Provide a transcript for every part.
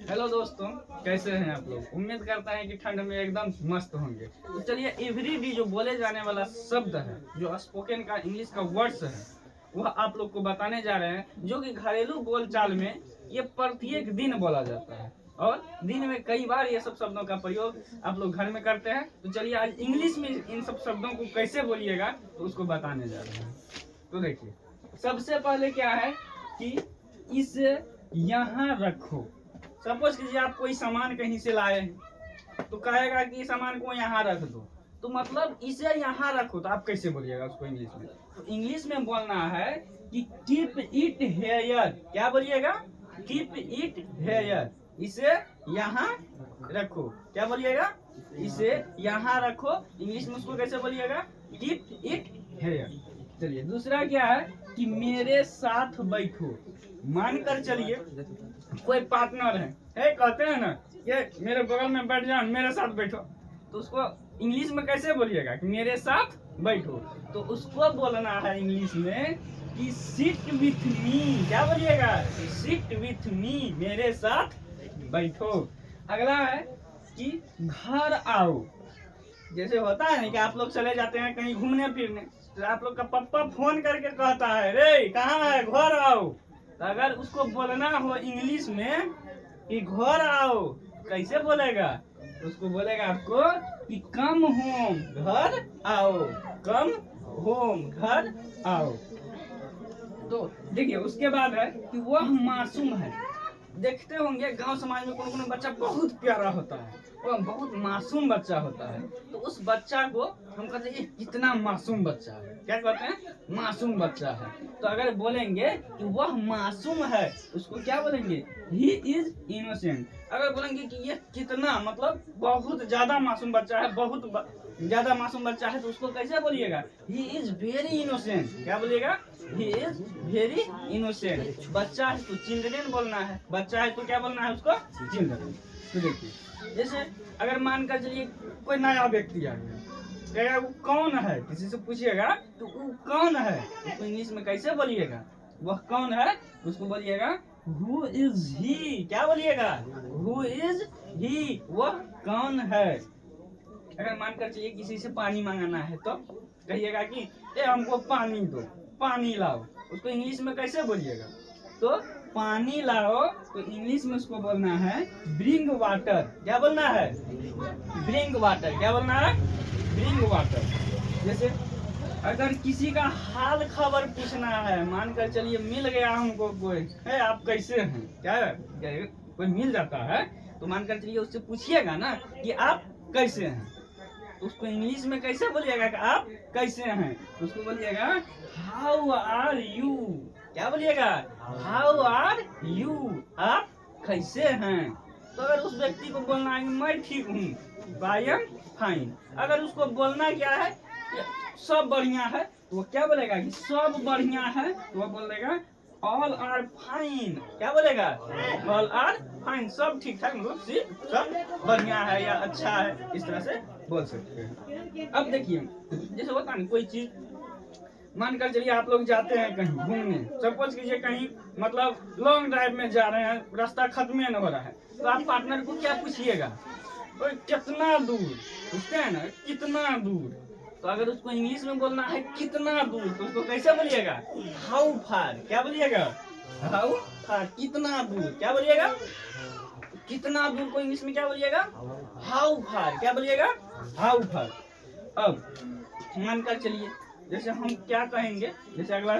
Hello दोस्तों, कैसे हैं आप लोग। उम्मीद करता है कि ठंड में एकदम मस्त होंगे। तो चलिए, एवरीडे जो बोले जाने वाला शब्द है, जो स्पोकन का इंग्लिश का वर्ड्स है, वह आप लोग को बताने जा रहे हैं, जो कि घरेलू बोलचाल में ये प्रत्येक दिन बोला जाता है और दिन में कई बार ये सब शब्दों का प्रयोग आप लोग घर में करते हैं। तो चलिए, आज इंग्लिश में इन सब शब्दों को कैसे बोलिएगा तो उसको बताने जा रहे हैं। तो देखिए, सबसे पहले क्या है कि इसे यहाँ रखो। सपोज कीजिए आप कोई सामान कहीं से लाए हैं, तो कहेगा कि सामान को यहाँ रख दो, तो मतलब इसे यहाँ रखो। तो आप कैसे बोलिएगा उसको इंग्लिश में? तो इंग्लिश में बोलना है कि कीप इट हेयर। क्या बोलिएगा? Keep it here. इसे यहाँ रखो। क्या बोलिएगा? इसे यहाँ रखो। इंग्लिश में उसको कैसे बोलिएगा? Keep it here. चलिए, दूसरा क्या है कि मेरे साथ बैठो। मानकर चलिए कोई पार्टनर है कहते हैं ना, ये मेरे बगल में बैठ जाओ, मेरे साथ बैठो, तो उसको इंग्लिश में कैसे बोलिएगा कि मेरे साथ बैठो? तो उसको बोलना है इंग्लिश में कि सिट विथ मी। क्या बोलिएगा? सिट विथ मी, मेरे साथ बैठो। अगला है कि घर आओ। जैसे होता है ना कि आप लोग चले जाते हैं कहीं घूमने फिरने, तो आप लोग का पापा फोन करके कहता है, रे कहाँ है, घर आओ। तो अगर उसको बोलना हो इंग्लिश में कि घर आओ, कैसे बोलेगा? उसको बोलेगा आपको कि कम होम, घर आओ। कम होम, घर आओ। तो देखिए, उसके बाद है कि वह मासूम है। देखते होंगे गांव समाज में कौन बच्चा बहुत प्यारा होता है, वह बहुत मासूम बच्चा होता है। तो उस बच्चा को हम कहते हैं कितना मासूम बच्चा है। क्या कहते हैं? मासूम बच्चा है। तो अगर बोलेंगे कि वह मासूम है, उसको क्या बोलेंगे? He is innocent. अगर बोलेंगे कि ये कितना, मतलब बहुत ज्यादा मासूम बच्चा है, बहुत ज्यादा मासूम बच्चा है, तो उसको कैसे बोलिएगा? He is very innocent. क्या बोलिएगा? He is very innocent. बच्चा है तो चिल्ड्रेन बोलना है, बच्चा है तो क्या बोलना है उसको? चिल्ड्रेन। तो देखिए, जैसे अगर मानकर चलिए कोई नया व्यक्ति आ गया, कहेगा वो कौन है, किसी से पूछिएगा तो वो कौन है, उसको इंग्लिश में कैसे बोलिएगा? वह कौन है, उसको बोलिएगा हु इज ही। क्या बोलिएगा? हु इज ही, वह कौन है। अगर मानकर चलिए किसी से पानी मांगना है, तो कहिएगा कि ए हमको पानी दो, पानी लाओ। उसको इंग्लिश में कैसे बोलिएगा? तो पानी लाओ, तो इंग्लिश में उसको बोलना है ब्रिंग वाटर। क्या बोलना है? Bring water. क्या बोलना है? Bring water. जैसे अगर किसी का हाल खबर पूछना है, मानकर चलिए मिल गया हमको कोई, है आप कैसे हैं, क्या कोई मिल जाता है, तो मानकर चलिए उससे पूछिएगा ना कि आप कैसे हैं, तो उसको इंग्लिश में कैसे बोलिएगा कि आप कैसे हैं? तो उसको बोलिएगा हाउ आर यू। क्या बोलिएगा? हाउ आर यू, आप कैसे हैं। तो अगर उस व्यक्ति को बोलना है मैं ठीक हूँ, आई एम फाइन। अगर उसको बोलना क्या है, सब बढ़िया है, तो वो क्या बोलेगा कि सब बढ़िया है, तो वो बोलेगा ऑल आर फाइन। क्या बोलेगा? ऑल आर फाइन, सब ठीक ठाक, मतलब सब बढ़िया है या अच्छा है, इस तरह से बोल सकते हैं। अब देखिए, जैसे होता है कोई चीज, मानकर चलिए आप लोग जाते हैं कहीं घूमने, सपोज कीजिए कहीं मतलब लॉन्ग ड्राइव में जा रहे हैं, रास्ता खत्म न हो रहा है, तो आप पार्टनर को क्या पूछिएगा? कितना दूर, पूछते हैं ना, कितना दूर। तो अगर उसको इंग्लिश में बोलना है कितना दूर, तो उसको कैसे बोलिएगा? How far. क्या बोलिएगा? हाउ फार, कितना दूर। क्या बोलिएगा? कितना दूर को इंग्लिश में क्या बोलिएगा? How far. क्या बोलिएगा? How far. अब मानकर चलिए जैसे हम क्या कहेंगे, जैसे अगला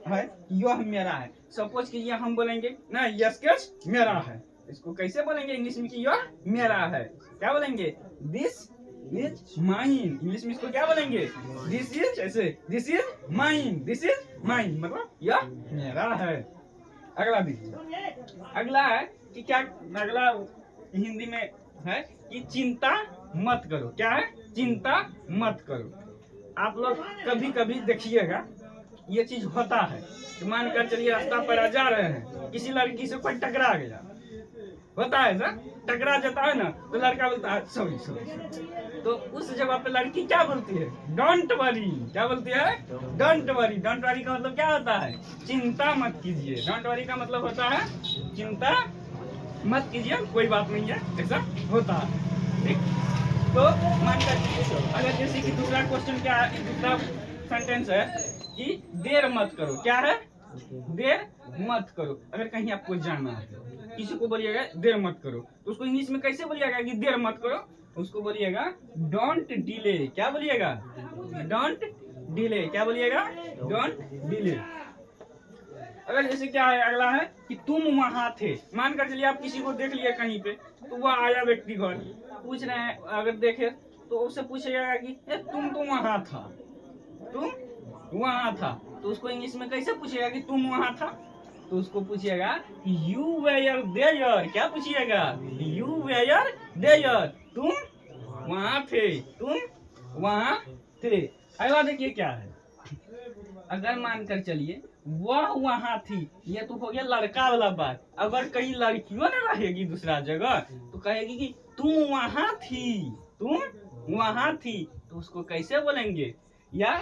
है यह मेरा है। सपोज कीजिए हम बोलेंगे ना यह स्केच मेरा है, इसको कैसे बोलेंगे इंग्लिश में कि यह मेरा है? क्या बोलेंगे? This is mine. इंग्लिश में इसको क्या बोलेंगे? दिस इज, ऐसे this is mine, this is mine, मतलब यह मेरा है। अगला देखिए, अगला है कि क्या, अगला हिंदी में है कि चिंता मत करो। क्या है? चिंता मत करो। आप लोग कभी कभी देखिएगा ये चीज होता है कि मानकर चलिए रास्ता पर जा रहे हैं, किसी लड़की से कोई टकरा गया, होता है ऐसा, टकरा जाता है ना तो लड़का बोलता है सॉरी सॉरी, तो उस जगह पे लड़की क्या बोलती है? Don't worry. क्या बोलती है? Don't worry. डोंट वरी का मतलब क्या होता है? चिंता मत कीजिए। डोंट वरी का मतलब होता है चिंता मत कीजिए, कोई बात नहीं है, ऐसा होता है। ठीक, तो मानकर अगर जैसे कि दूसरा क्वेश्चन क्या है, दूसरा सेंटेंस है कि देर मत करो। क्या है? देर मत करो। अगर कहीं आपको जाना है, किसी को बोलिएगा देर मत करो, तो उसको इंग्लिश में कैसे बोलिएगा कि देर मत करो? उसको बोलिएगा डोंट डिले। क्या बोलिएगा? Don't delay. क्या बोलिएगा? Don't delay. अगर जैसे क्या है, अगला है कि तुम वहां थे। मानकर चलिए आप किसी को देख लिए कहीं पे, तो वह आया व्यक्ति घर, पूछ रहे हैं, अगर देखे तो उससे पूछेगा कि तुम तो वहां था, तुम वहां था, तो उसको इंग्लिश में कैसे पूछेगा कि तुम वहां था? तो उसको पूछिएगा यू वेयर देयर। क्या पूछिएगा? You were there. तुम वहां थे, तुम वहां थे। अगला देखिए क्या है, अगर मानकर चलिए वह वहां थी, ये तो हो गया लड़का वाला बात। अगर कहीं लड़कियों ने रहेगी दूसरा जगह तो कहेगी कि तुम वहां थी, तुम वहां थी, तो उसको कैसे बोलेंगे? या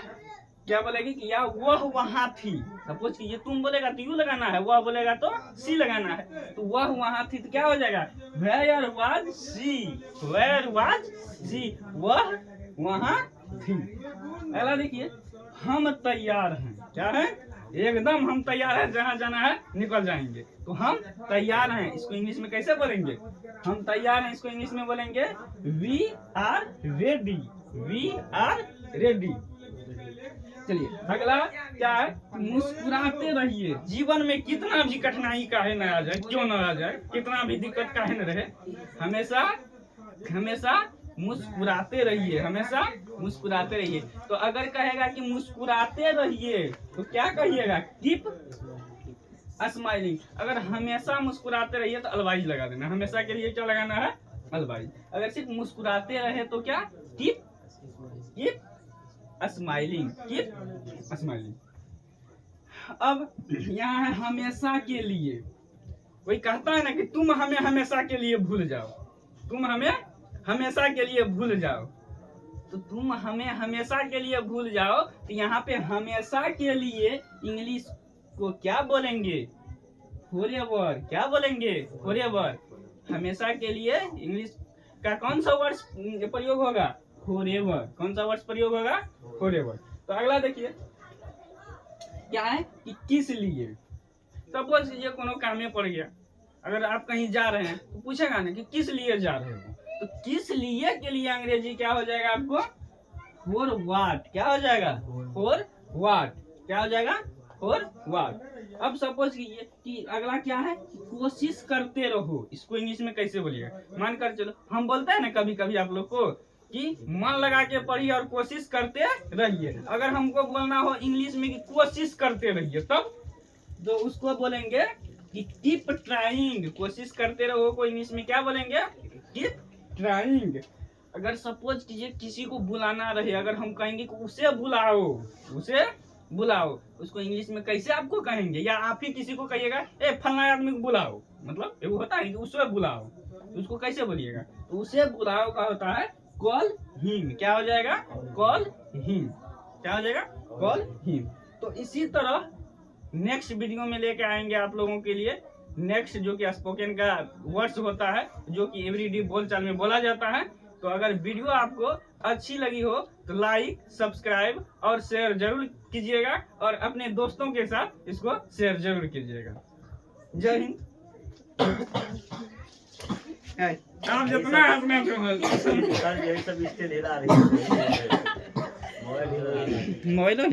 क्या बोलेगी कि या वह वहां थी। सपोज कि ये तुम बोलेगा तो यू लगाना है, वह बोलेगा तो सी लगाना है, तो वह वहां थी तो क्या हो जाएगा? Where was she, where was she, वह वहां थी। अगला देखिए, हम तैयार हैं। क्या है? एकदम हम तैयार हैं, जहाँ जाना है निकल जाएंगे, तो हम तैयार हैं। इसको इंग्लिश में कैसे बोलेंगे? हम तैयार हैं, इसको इंग्लिश में बोलेंगे we are ready, we are ready. चलिए अगला क्या है? मुस्कुराते रहिए। जीवन में कितना भी कठिनाई काहे न आ जाए, क्यों न आ जाए, कितना भी दिक्कत काहे न रहे, हमेशा हमेशा मुस्कुराते रहिए, हमेशा मुस्कुराते रहिए। तो अगर कहेगा कि मुस्कुराते रहिए तो क्या कहिएगा? Keep smiling. अगर हमेशा मुस्कुराते रहिए तो अलवाइज लगा देना। हमेशा के लिए क्या लगाना है? अलवाइज। अगर सिर्फ मुस्कुराते रहे तो क्या? Keep keep smiling, keep smiling. अब यहाँ है हमेशा के लिए। कोई कहता है ना कि तुम हमें हमेशा के लिए भूल जाओ, तुम हमें हमेशा के लिए भूल जाओ, तो तुम हमें हमेशा के लिए भूल जाओ, तो यहाँ पे हमेशा के लिए इंग्लिश को क्या बोलेंगे? फॉरएवर। क्या बोलेंगे? फॉरएवर। हमेशा के लिए इंग्लिश का कौन सा वर्ड प्रयोग होगा? फॉरएवर। कौन सा वर्ड प्रयोग होगा? फॉरएवर। तो अगला देखिए क्या है कि किस लिए। सपोज ये कोनो काम में पड़ गया, अगर आप कहीं जा रहे हैं तो पूछेगा ना कि किस लिए जा रहे हो, तो किस लिए के लिए अंग्रेजी क्या हो जाएगा आपको? For what. क्या हो जाएगा? For what. क्या हो जाएगा? For what. अब सपोज कि अगला क्या है? कोशिश करते रहो। इसको इंग्लिश में कैसे बोलिएगा? मानकर चलो हम बोलते हैं ना कभी कभी आप लोग को कि मन लगा के पढ़िए और कोशिश करते रहिए। अगर हमको बोलना हो इंग्लिश में कि कोशिश करते रहिए, तब तो उसको बोलेंगे कि कीप ट्राइंग। कोशिश करते रहो को इंग्लिश में क्या बोलेंगे? Keep trying. अगर सपोज कीजिए किसी को बुलाना रहे, अगर हम कहेंगे कि उसे बुलाओ, उसे बुलाओ, उसको इंग्लिश में कैसे आपको कहेंगे? या आप ही किसी को कहिएगा ए फलाना आदमी को बुलाओ, मतलब वो होता है कि उसे बुलाओ, तो उसको कैसे बोलिएगा? तो उसे बुलाओ का होता है कॉल हिम। क्या हो जाएगा? Call him. क्या हो जाएगा? Call him. तो इसी तरह नेक्स्ट वीडियो में लेके आएंगे आप लोगों के लिए नेक्स्ट, जो कि स्पोकन का वर्ड्स होता है, जो कि एवरीडे बोलचाल में बोला जाता है। तो अगर वीडियो आपको अच्छी लगी हो तो लाइक, सब्सक्राइब और शेयर जरूर कीजिएगा, और अपने दोस्तों के साथ इसको शेयर जरूर कीजिएगा। जय हिंद। आप जितना हंसना मोबाइल